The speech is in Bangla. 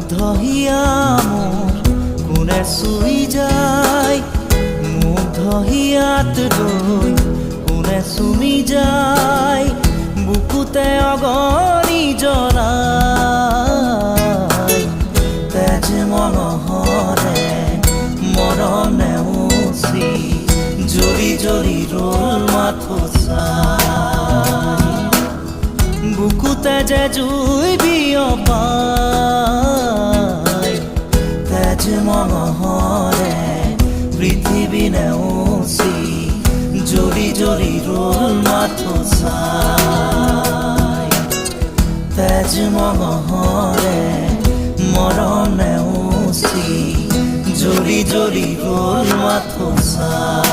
মুগ্ধহিয়া মোৰ কোনে চুই যায়, মুগ্ধহিয়াত ৰৈ কোনে চুমি যায়, বুকুতে অগণি জ্বলাই। তেজ মঙহৰে মৰম নেওচি জ্বলি জ্বলি ৰ'ল মাথো চাই, বুকুতে যে জুই বিয়পাই। তেজ মঙহৰে পৃথিৱী নেওচি জ্বলি জ্বলি ৰ'ল মাথো চাই। তেজ মঙহৰে মৰম নেওচি জ্বলি জ্বলি ৰ'ল মাথো চাই।